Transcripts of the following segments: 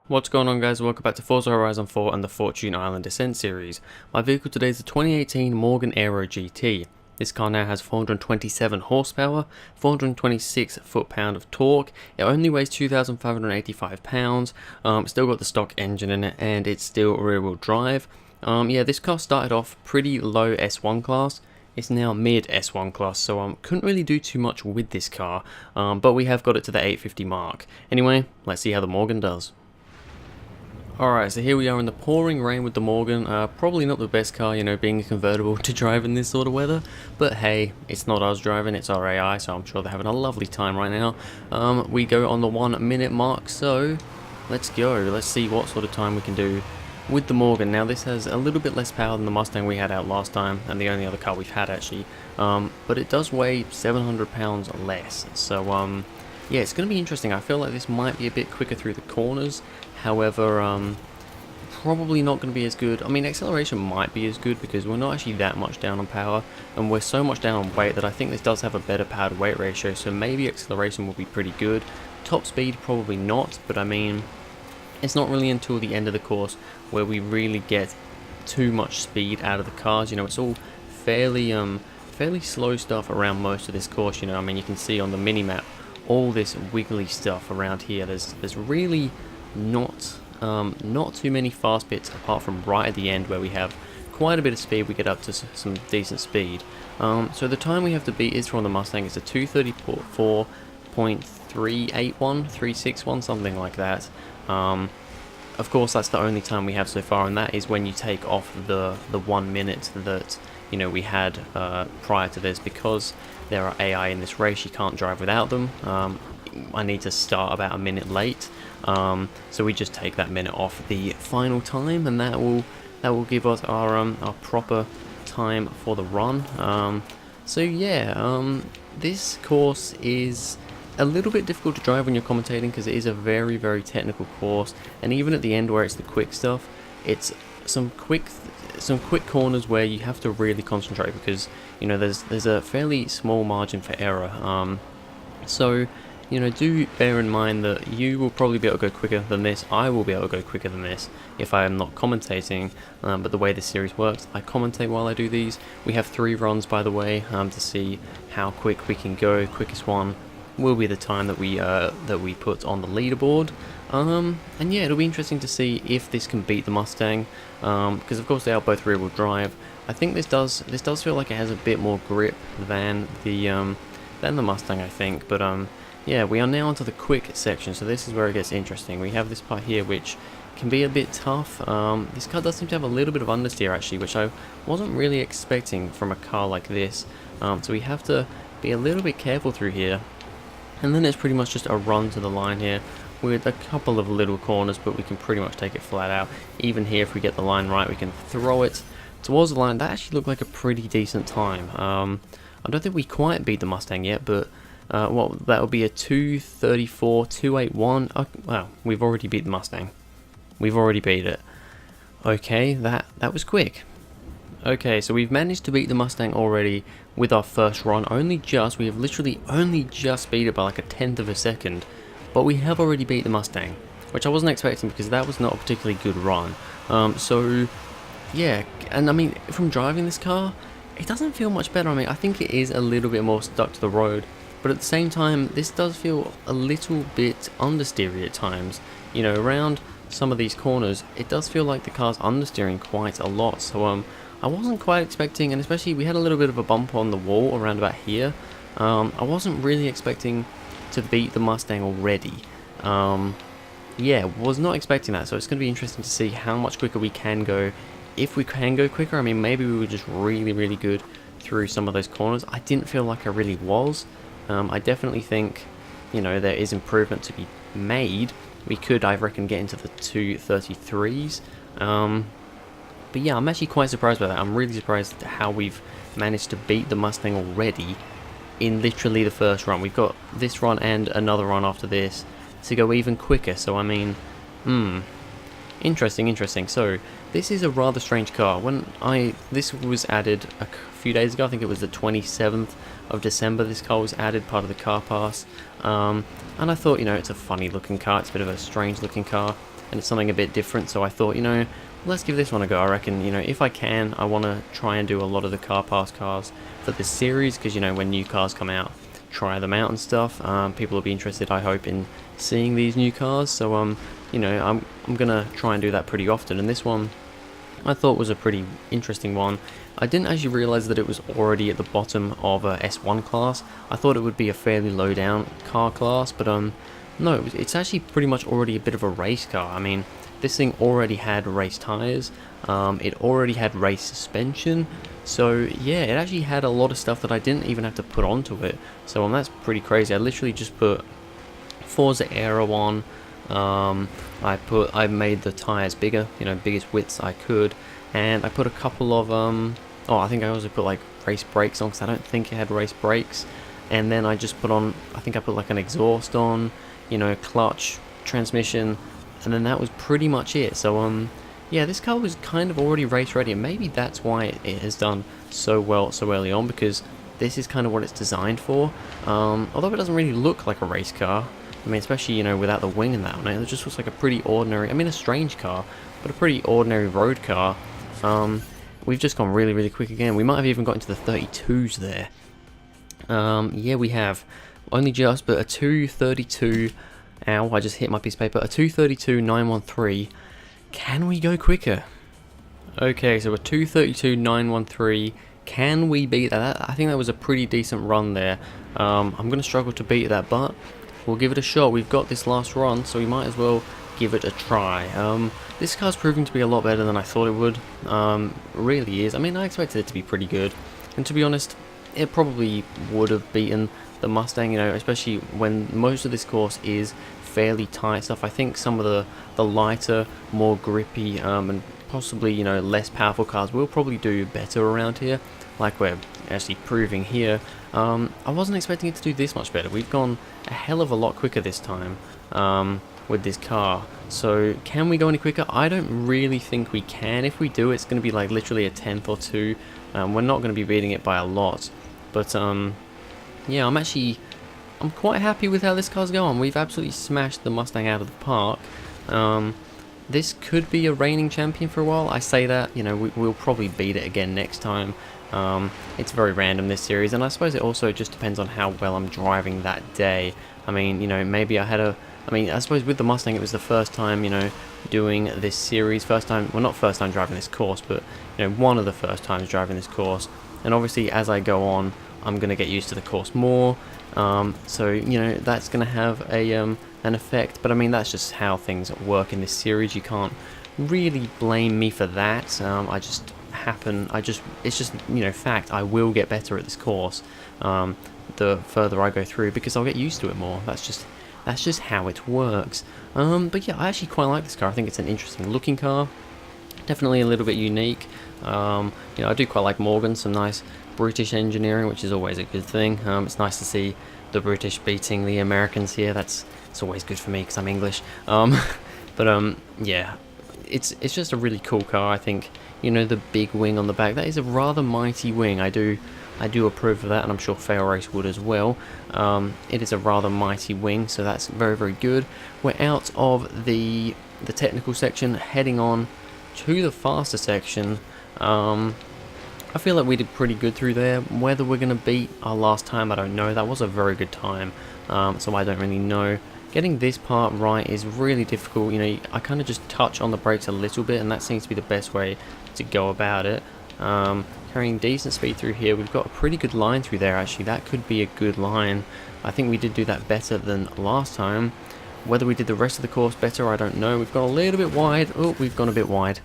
What's going on, guys? Welcome back to Forza Horizon 4 and the Fortune Island Descent series. My vehicle today is the 2018 Morgan Aero GT. This car now has 427 horsepower, 426 foot-pound of torque. It only weighs 2,585 pounds. Still got the stock engine in it, and it's still rear-wheel drive. Yeah, this car started off pretty low S1 class. It's now mid S1 class, so couldn't really do too much with this car, but we have got it to the 850 mark. Anyway, let's see how the Morgan does. Alright, so here we are in the pouring rain with the Morgan. Probably not the best car, being a convertible to drive in this sort of weather. But hey, it's not us driving, it's our AI, so I'm sure they're having a lovely time right now. We go on the 1 minute mark, so let's go. Let's see what sort of time we can do with the Morgan. Now this has a little bit less power than the Mustang we had out last time, and the only other car we've had actually. But it does weigh 700 pounds less, so yeah, it's going to be interesting. I feel like this might be a bit quicker through the corners. However, probably not going to be as good. I mean, acceleration might be as good because we're not actually that much down on power, and we're so much down on weight that I think this does have a better power to weight ratio, so maybe acceleration will be pretty good. Top speed, probably not, but I mean, it's not really until the end of the course where we really get too much speed out of the cars. It's all fairly slow stuff around most of this course. I mean, you can see on the mini-map all this wiggly stuff around here. There's really not too many fast bits apart from right at the end where we have quite a bit of speed. We get up to some decent speed. So the time we have to beat is from the Mustang. It's a 2:34.361, something like that. Of course, that's the only time we have so far, and that is when you take off the 1 minute that we had prior to this, because there are AI in this race. You can't drive without them. I need to start about a minute late, so we just take that minute off the final time, and that will give us our proper time for the run. So yeah, this course is a little bit difficult to drive when you're commentating because it is a very, very technical course, and even at the end where it's the quick stuff, it's some quick corners where you have to really concentrate because there's a fairly small margin for error. So do bear in mind that you will probably be able to go quicker than this. I will be able to go quicker than this if I am not commentating, but the way this series works, I commentate while I do these. We have 3 runs, by the way, to see how quick we can go. Quickest one will be the time that we put on the leaderboard. And yeah, it'll be interesting to see if this can beat the Mustang, because of course they are both rear-wheel drive. I think this does feel like it has a bit more grip than the Mustang, I think. But yeah, we are now onto the quick section, so this is where it gets interesting. We have this part here which can be a bit tough. This car does seem to have a little bit of understeer actually, which I wasn't really expecting from a car like this. So we have to be a little bit careful through here. And then it's pretty much just a run to the line here with a couple of little corners, but we can pretty much take it flat out. Even here, if we get the line right, we can throw it towards the line. That actually looked like a pretty decent time. I don't think we quite beat the Mustang yet, but well, that will be a 2:34.281. Wow, we've already beat the Mustang. We've already beat it. Okay, that was quick. Okay, so we've managed to beat the Mustang already with our first run. We have literally only just beat it by like a 1/10 of a second, but we have already beat the Mustang, which I wasn't expecting because that was not a particularly good run. So yeah, and I mean, from driving this car, it doesn't feel much better. I mean, I think it is a little bit more stuck to the road, but at the same time, this does feel a little bit understeery at times. Around some of these corners, it does feel like the car's understeering quite a lot. So I wasn't quite expecting, and especially we had a little bit of a bump on the wall around about here. I wasn't really expecting to beat the Mustang already. Yeah, was not expecting that, so it's going to be interesting to see how much quicker we can go. If we can go quicker, I mean, maybe we were just really, really good through some of those corners. I didn't feel like I really was. I definitely think, there is improvement to be made. We could, I reckon, get into the 2:33s. But yeah, I'm actually quite surprised by that. I'm really surprised at how we've managed to beat the Mustang already in literally the first run. We've got this run and another run after this to go even quicker. So I mean, interesting. So this is a rather strange car. This was added a few days ago. I think it was the 27th of December. This car was added, part of the car pass. And I thought, it's a funny looking car. It's a bit of a strange looking car. and it's something a bit different. So I thought, you know, let's give this one a go. I reckon, you know, if I can, I want to try and do a lot of the car pass cars for this series, because, you know, when new cars come out, try them out and stuff. People will be interested, I hope, in seeing these new cars. So you know, I'm gonna try and do that pretty often, and this one I thought was a pretty interesting one. I didn't actually realise that it was already at the bottom of a S1 class. I thought it would be a fairly low down car class, but no, it's actually pretty much already a bit of a race car. I mean, this thing already had race tyres, it already had race suspension, so yeah, it actually had a lot of stuff that I didn't even have to put onto it. So that's pretty crazy. I literally just put Forza Aero on. I made the tires bigger, you know, biggest widths I could, and I put a couple of oh, I think I also put like race brakes on, because I don't think it had race brakes. And then I just put on, I think I put like an exhaust on, you know, clutch, transmission, and then that was pretty much it. So yeah, this car was kind of already race ready, and maybe that's why it has done so well so early on, because this is kind of what it's designed for. Although it doesn't really look like a race car. I mean, especially, you know, without the wing and that on it, it just looks like a pretty ordinary, I mean, a strange car, but a pretty ordinary road car. We've just gone really, really quick again. We might have even got into the 32s there. Yeah, we have. Only just, but a 232, ow, I just hit my piece of paper, a 232 913. Can we go quicker? Okay, so a 232 913, can we beat that? I think that was a pretty decent run there. I'm going to struggle to beat that, but we'll give it a shot. We've got this last run, so we might as well give it a try. This car's proving to be a lot better than I thought it would. Really is. I mean, I expected it to be pretty good, and to be honest, it probably would have beaten the Mustang, you know, especially when most of this course is fairly tight stuff. I think some of the lighter, more grippy, and possibly, you know, less powerful cars will probably do better around here, like we're actually proving here. I wasn't expecting it to do this much better. We've gone a hell of a lot quicker this time with this car. So can we go any quicker? I don't really think we can. If we do, it's going to be like literally a tenth or two. We're not going to be beating it by a lot. But yeah, I'm quite happy with how this car's going. We've absolutely smashed the Mustang out of the park. This could be a reigning champion for a while. I say that, you know, we'll probably beat it again next time. It's very random, this series, and I suppose it also just depends on how well I'm driving that day. I mean, you know, maybe I suppose with the Mustang it was the first time, you know, doing this series, first time, well, not first time driving this course, but, you know, one of the first times driving this course. And obviously as I go on, I'm going to get used to the course more, so, you know, that's going to have an effect. But I mean, that's just how things work in this series. You can't really blame me for that. It's just, you know, fact. I will get better at this course the further I go through, because I'll get used to it more. That's just how it works. But yeah, I actually quite like this car. I think it's an interesting looking car, definitely a little bit unique. You know, I do quite like Morgan, some nice British engineering, which is always a good thing. It's nice to see the British beating the Americans here. It's always good for me because I'm English. But yeah, it's just a really cool car. I think, you know, the big wing on the back, that is a rather mighty wing. I do approve of that, and I'm sure Fail Race would as well. It is a rather mighty wing, so that's very, very good. We're out of the technical section, heading on to the faster section. I feel like we did pretty good through there. Whether we're going to beat our last time, I don't know. That was a very good time, so I don't really know. Getting this part right is really difficult. You know, I kind of just touch on the brakes a little bit, and that seems to be the best way to go about it. Carrying decent speed through here. We've got a pretty good line through there, actually. That could be a good line. I think we did do that better than last time. Whether we did the rest of the course better, I don't know. We've gone a little bit wide. Oh, we've gone a bit wide.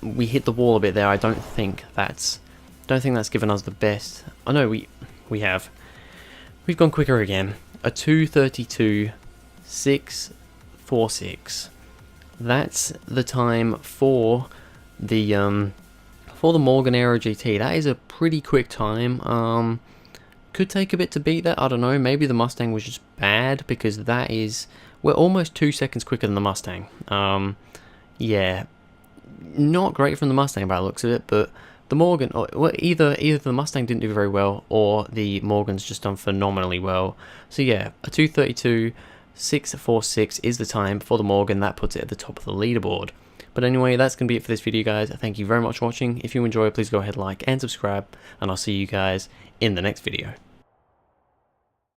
We hit the wall a bit there. I don't think that's given us the best. Oh no, we have. We've gone quicker again. A 2:32 6:46. That's the time for the Morgan Aero GT. That is a pretty quick time. Could take a bit to beat that. I don't know. Maybe the Mustang was just bad, because we're almost 2 seconds quicker than the Mustang. Yeah. Not great from the Mustang by the looks of it, but the Morgan, well, either the Mustang didn't do very well, or the Morgan's just done phenomenally well. So yeah, a 2:32 6:46 is the time for the Morgan. That puts it at the top of the leaderboard. But anyway, that's going to be it for this video, guys. Thank you very much for watching. If you enjoy, please go ahead, like and subscribe, and I'll see you guys in the next video.